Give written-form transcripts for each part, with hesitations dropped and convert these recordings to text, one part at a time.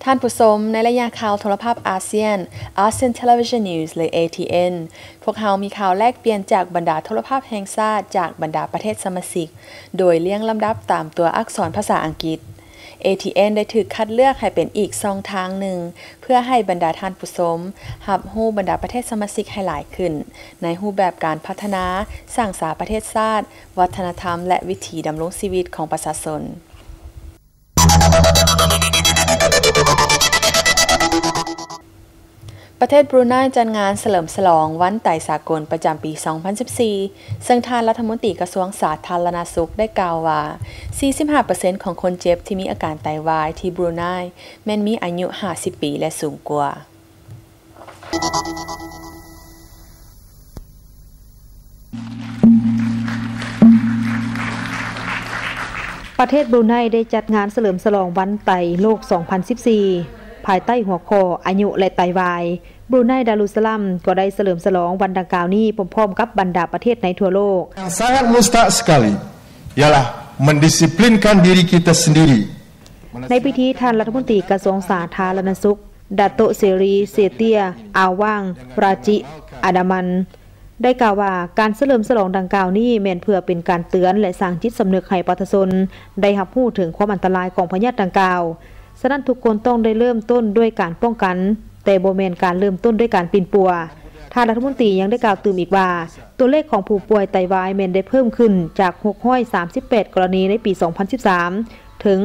ท่านผู้ชมในระยะข่าวโทรภาพอาเซียน ASEAN Television News หรือ ATN พวกเรามีข่าวแลกเปลี่ยนจากบรรดาโทรภาพแห่งชาติจากบรรดาประเทศสมาชิกโดยเรียงลำดับตามตัวอักษรภาษาอังกฤษ ATN ได้ถูกคัดเลือกให้เป็นอีกช่องทางหนึ่งเพื่อให้บรรดาท่านผู้ชมรับรู้บรรดาประเทศสมาชิกให้หลายขึ้นในรูปแบบการพัฒนาสร้างสรรค์ประเทศชาติวัฒนธรรมและวิถีดำรงชีวิตของประชาชนประเทศบรูไนจัดงานเฉลิมฉลองวันไตสากลประจำปี 2014 ซึ่งท่านรัฐมนตรีกระทรวงสาธารณสุขได้กล่าวว่า 45% ของคนเจ็บที่มีอาการไตวายที่บรูไนแม้นมีอายุ 50 ปีและสูงกว่าประเทศบรูไนได้จัดงานเฉลิมฉลองวันไตโลก 2014 ภายใต้หัวข้ออายุและไตวายบรูไนดารุสสลัมก็ได้เฉลิมฉลองวันดังกล่าวนี้พร้อมๆกับบรรดาประเทศในทั่วโลก Yang sangat mustahak sekali ialah mendisiplinkan diri kita sendiri ในพิธีท่านรัฐมนตรีกระทรวงสาธารณสุขดาโตเซรีเซเตียอาว่างราจิอาดามันได้กล่าวว่าการเฉลิมฉลองดังกล่าวนี้แม่นเพื่อเป็นการเตือนและสร้างจิตสำนึกให้ประชาชนได้รับรู้ถึงความอันตรายของพยาธิดังกล่าวฉะนั้นทุกคนต้องได้เริ่มต้นด้วยการป้องกันแต่บ่แม่นการเริ่มต้นด้วยการปีนปัวท่านรัฐมนตรียังได้กล่าวเติมอีกว่าตัวเลขของผู้ป่วยไตวายแม่นได้เพิ่มขึ้นจาก638กรณีในปี 2013 ถึง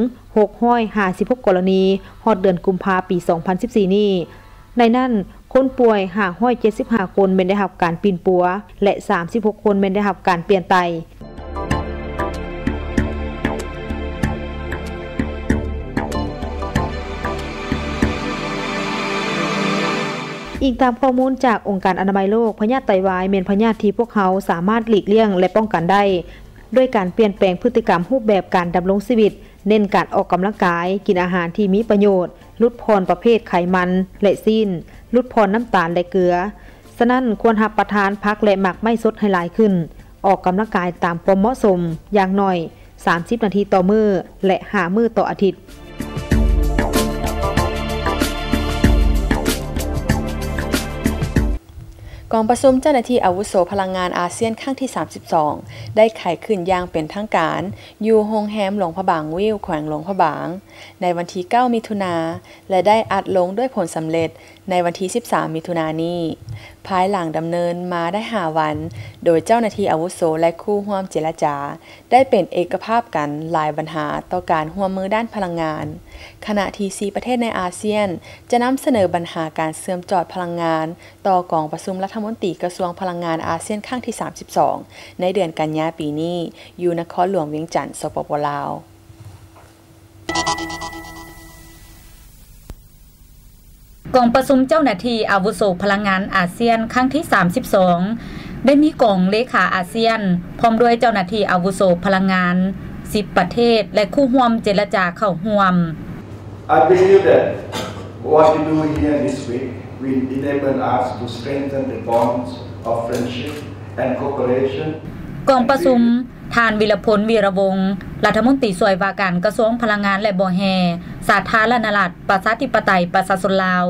656กรณีฮอดเดือนกุมภาพันธ์ปี 2014 นี้ในนั้นคนป่วย575คนแม่นได้รับการปีนปัวและ36คนแม่นได้รับการเปลี่ยนไตอีกตามข้อมูลจากองค์การอนามัยโลกพยาธิไตวายเป็นพยาธิที่พวกเขาสามารถหลีกเลี่ยงและป้องกันได้ด้วยการเปลี่ยนแปลงพฤติกรรมรูปแบบการดำรงชีวิตเน้นการออกกำลังกายกินอาหารที่มีประโยชน์ลดพรประเภทไขมันและซีนลดพรน้ำตาลและเกลือฉะนั้นควรรับประทานผักและหมักไม่สดให้หลายขึ้นออกกำลังกายตามความเหมาะสมอย่างน้อย30นาทีต่อมื้อและ5มื้อต่ออาทิตย์กองประชุมเจ้าหน้าที่อาวุโสพลังงานอาเซียนครั้งที่ 32 ได้ไขขึ้นอย่างเป็นทางการอยู่โรงแรมหลวงพระบางวิวแขวงหลวงพระบางในวันที่ 9 มิถุนายนและได้อัดลงด้วยผลสำเร็จในวันที่ 13 มิถุนายนนี้ภายหลังดำเนินมาได้5วันโดยเจ้าหน้าที่อาวุโสและคู่ร่วมเจรจาได้เป็นเอกภาพกันหลายปัญหาต่อการร่วมมือด้านพลังงานขณะที่4ประเทศในอาเซียนจะนำเสนอปัญหาการเสื่อมจอดพลังงานต่อกองประชุมรัฐมนตรีกระทรวงพลังงานอาเซียนครั้งที่ 32 ในเดือนกันยายนปีนี้อยู่นครหลวงเวียงจันทน์สปป.ลาวกองประชุมเจ้าหน้าที่อาวุโสพลังงานอาเซียนครั้งที่ 32 ได้มีกองเลขาอาเซียนพร้อมด้วยเจ้าหน้าที่อาวุโสพลังงาน10ประเทศและคู่ร่วมเจรจาเข้าร่วม I believe that what we do here this week will enable us to strengthen the bonds of friendship and cooperation กองประชุมท่านวิรพลวีระวงศ์รัฐมนตรีช่วยว่าการกระทรวงพลังงานและบ่อแห่สาธารณรัฐประชาธิปไตยประชาชนลาว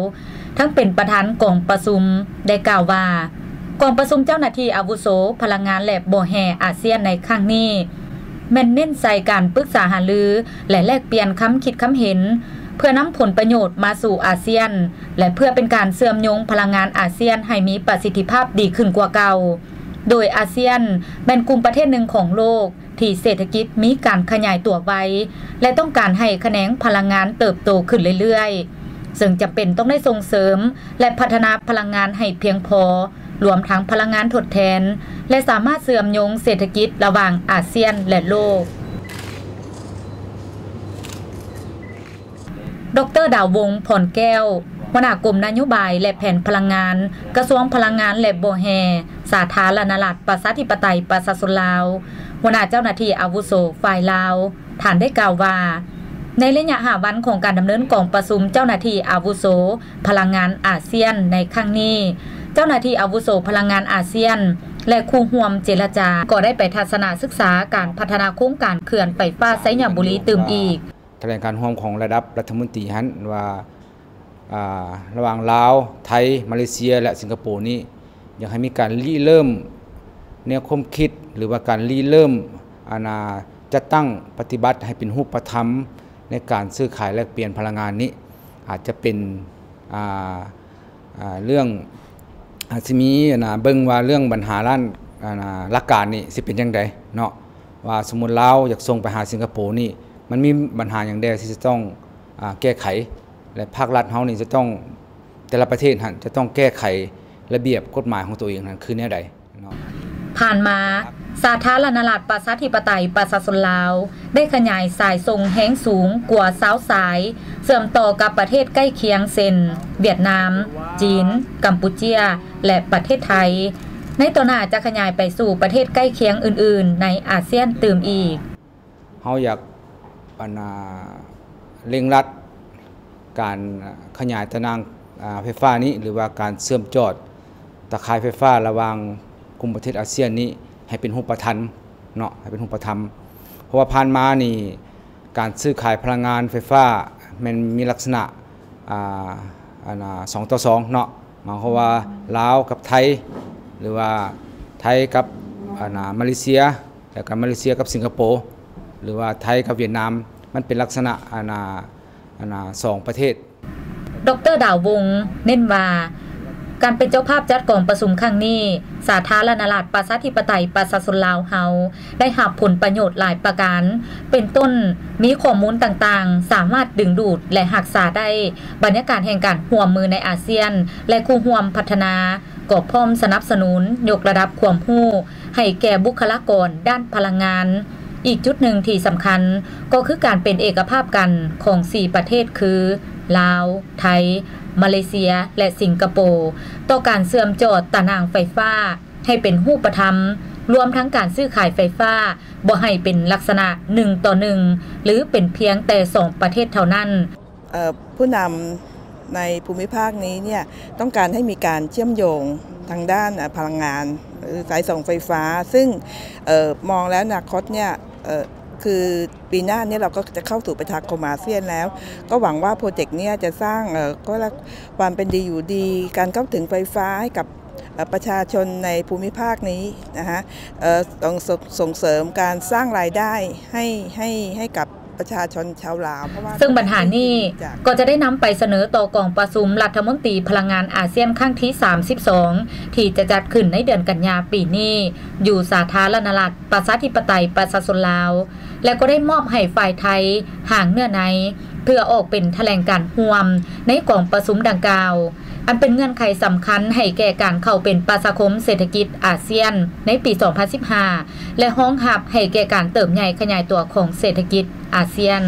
ทั้งเป็นประธานกองประชุมได้กล่าวว่ากองประชุมเจ้าหน้าที่อาวุโสพลังงานและบ่อแห่อาเซียนในครั้งนี้แม่นเน้นใส่การปรึกษาหารือและแลกเปลี่ยนคำคิดคำเห็นเพื่อนำผลประโยชน์มาสู่อาเซียนและเพื่อเป็นการเชื่อมโยงพลังงานอาเซียนให้มีประสิทธิภาพดีขึ้นกว่าเก่าโดยอาเซียนเป็นกลุ่มประเทศหนึ่งของโลกที่เศรษฐกิจมีการขยายตัวไวและต้องการให้แขนงพลังงานเติบโตขึ้นเรื่อยๆซึ่งจำเป็นต้องได้ส่งเสริมและพัฒนาพลังงานให้เพียงพอรวมทั้งพลังงานทดแทนและสามารถเชื่อมโยงเศรษฐกิจระหว่างอาเซียนและโลกดร.ดาววงศ์ผ่อนแก้วหัวหน้ากรมนโยบายและแผนพลังงานกระทรวงพลังงานและบ่อแห่สาธารณรัฐประชาธิปไตยประชาชนลาวหัวหน้าเจ้าหน้าที่อาวุโสฝ่ายลาวท่านได้กล่าวว่าในระยะ5วันของการดำเนินกองประชุมเจ้าหน้าที่อาวุโสพลังงานอาเซียนในครั้งนี้เจ้าหน้าที่อาวุโสพลังงานอาเซียนและคู่ร่วมเจรจาก็ได้ไปทัศนศึกษาการพัฒนาโครงการเขื่อนไฟฟ้าไซยบุรีตื่มอีก แถลงการร่วมของระดับรัฐมนตรีฮั่นว่า ระหว่างลาวไทยมาเลเซียและสิงคโปร์นี้อยากให้มีการริเริ่มแนวความคิดหรือว่าการริเริ่มจัดตั้งปฏิบัติให้เป็นรูปธรรมในการซื้อขายแลกเปลี่ยนพลังงานนี้อาจจะเป็นเรื่องอาจจะมีเบิ่งว่าเรื่องปัญหาด้านหลักการนี่สิเป็นจังไดเนาะว่าสมมุติลาวอยากส่งไปหาสิงคโปร์นี่มันมีปัญหาอย่างใดที่จะต้องแก้ไขและภาครัฐเฮานี่จะต้องแต่ละประเทศหั่นจะต้องแก้ไขระเบียบกฎหมายของตัวเองนั่นคือแนวใดเนาะผ่านมาสาธารณรัฐประชาธิปไตยประชาชนลาวได้ขยายสายส่งแห้งสูงกว่า20สายเชื่อมต่อกับประเทศใกล้เคียงเช่นเวียดนามจีนกัมพูชาและประเทศไทยในต่อหน้าจะขยายไปสู่ประเทศใกล้เคียงอื่นๆในอาเซียนตื่มอีกเฮาอยากเร่งรัดการขยายตะนางไฟฟ้านี้หรือว่าการเชื่อมจอดตะข่ายไฟฟ้าระหว่างกลุ่มประเทศอาเซียนนี้ให้เป็นรูปธรรมเนาะให้เป็นรูปธรรมเพราะว่าผ่านมานี่การซื้อขายพลังงานไฟฟ้ามันมีลักษณะ2 ต่อ 2เนาะหมายความว่าลาวกับไทยหรือว่าไทยกับมาเลเซียแล้วก็มาเลเซียกับสิงคโปร์หรือว่าไทยกับเวียดนามมันเป็นลักษณะ2 ประเทศดร.ดาววงเน้นว่าการเป็นเจ้าภาพจัดกองประชุมครั้งนี้สาธารณรัฐประชาธิปไตยประชาชนลาวเฮาได้รับผลประโยชน์หลายประการเป็นต้นมีข้อมูลต่างๆสามารถดึงดูดและรักษาได้บรรยากาศแห่งการร่วมมือในอาเซียนและคู่ร่วมพัฒนาก็พร้อมสนับสนุนยกระดับความรู้ให้แก่บุคลากรด้านพลังงานอีกจุดหนึ่งที่สำคัญก็คือการเป็นเอกภาพกันของ4ประเทศคือลาวไทยมาเลเซียและสิงคโปร์ต่อการเชื่อมจอดตะนางไฟฟ้าให้เป็นรูปธรรมรวมทั้งการซื้อขายไฟฟ้าบ่ให้เป็นลักษณะ1 ต่อ 1หรือเป็นเพียงแต่2ประเทศเท่านั้นผู้นำในภูมิภาคนี้เนี่ยต้องการให้มีการเชื่อมโยงทางด้านพลังงานสายส่งไฟฟ้าซึ่งมองแล้วอนาคตเนี่ยคือปีหน้านี้เราก็จะเข้าสู่ประชาคมอาเซียนแล้วก็หวังว่าโปรเจกต์นี้จะสร้างก็ความเป็นดีอยู่ดีการเข้าถึงไฟฟ้าให้กับประชาชนในภูมิภาคนี้นะฮะต้องส่งเสริมการสร้างรายได้ให้กับประชาชนชาวลาวซึ่งปัญหานี้ก็จะได้นำไปเสนอต่อกองประชุมรัฐมนตรีพลังงานอาเซียนครั้งที่32ที่จะจัดขึ้นในเดือนกันยายนปีนี้อยู่สาธารณรัฐประชาธิปไตยประชาชนลาวและก็ได้มอบให้ฝ่ายไทยห่างเนื้อในเพื่อออกเป็นแถลงการร่วมในกองประชุมดังกล่าวอันเป็นเงื่อนไขสำคัญให้แก่การเข้าเป็นประชาคมเศรษฐกิจอาเซียนในปี 2015 และห้องรับให้แก่การเติบใหญ่ขยายตัวของเศรษฐกิจอาเซียน